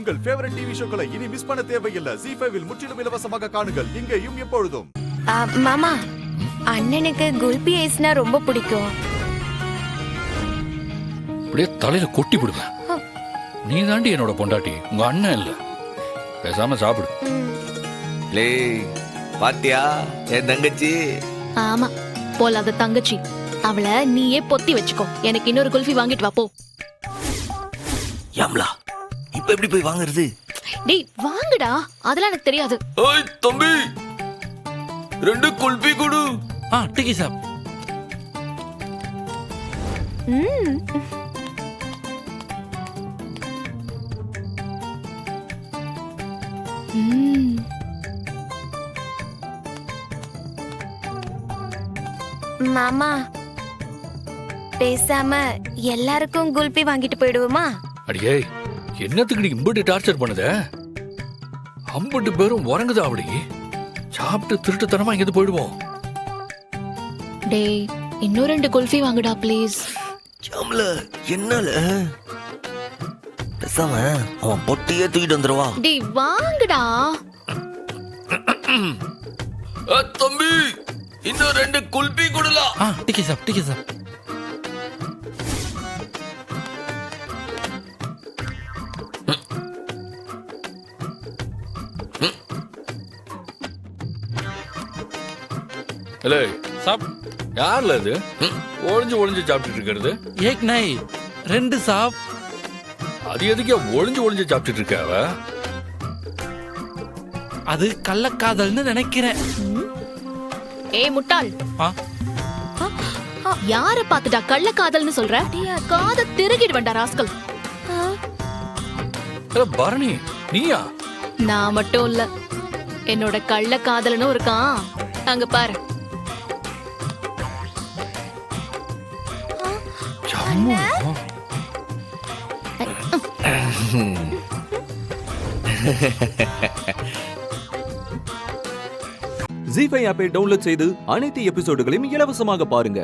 உங்கள் favourite TV ஷோக்களை இனி miss பண்ண தேவையில்லை. ZEE5 இல் முற்றிலும் இலவசமாக காணுங்கள், இங்கேயும் எப்பொழுதும். மாமா, அண்ணனுக்கு குல்பி ஐஸ்னா ரொம்ப பிடிக்கும். அப்படியே தலையில கொட்டி விடுவேன். நீ தாண்டி என்னோட பொண்டாட்டி, உங்க அண்ணன் இல்ல. பேசாம சாப்பிடு. பாத்தியா என் தங்கச்சி? ஆமா, போலாத தங்கச்சி. அவளை நீயே பொத்தி வச்சுக்கோ. எனக்கு இன்னொரு குல்ஃபி வாங்கிட்டு வா போ. யாம்லா, இப்ப எப்படி போய் வாங்குறது? டேய் வாங்குடா, அதெல்லாம் எனக்கு தெரியாது. ஓய் தம்பி, 2 குல்பி கொடு. டிக்கி சாப். மாமா, பேசாம எல்லாருக்கும் குல்பி வாங்கிட்டு போயிடுவோமா? அடியே, என்னத்துக்கு நீ இம்புட்டு டார்ச்சர் பண்ணுத? 50 பேரும் உறங்குதா அப்படி? சாப்பிட்டு திருட்டுத்தனமா இங்கிருந்து போயிடுவோம். டேய் இன்னும் 2 குல்ஃபி வாங்குடா ப்ளீஸ். யாம்லா, என்னால பேசாம அவன் பொட்டியே தூக்கிட்டு வந்துருவா. டேய் வாங்குடா. தம்பி, இன்னும் 2 குல்பி கொடுலா. டிக்கி சாப், டிக்கி சாப். இல்ல சாப். யார்ல இது ஒளிஞ்சு ஒளிஞ்சு சாப்பிட்டுட்டு இருக்கிறது? ஏக் நை, 2 சாப். அது எதுக்கு ஒளிஞ்சு ஒளிஞ்சு சாப்பிட்டுட்டு இருக்க அவ? அது கள்ளக்காதல்னு நினைக்கிறேன். ஏய் முட்டாள், ஆ? யார பாத்துட்டா கள்ள காதல்னு சொல்ற? காத திருகிடுவேண்டா ராஸ்கல். பரணி, நீயா? நான் மட்டும் இல்ல, என்னோட கள்ள காதலனும் இருக்கான். அங்க பாரு. ZEE5 ஆப்பை டவுன்லோட் செய்து அனைத்து எபிசோடுகளையும் இலவசமாக பாருங்க.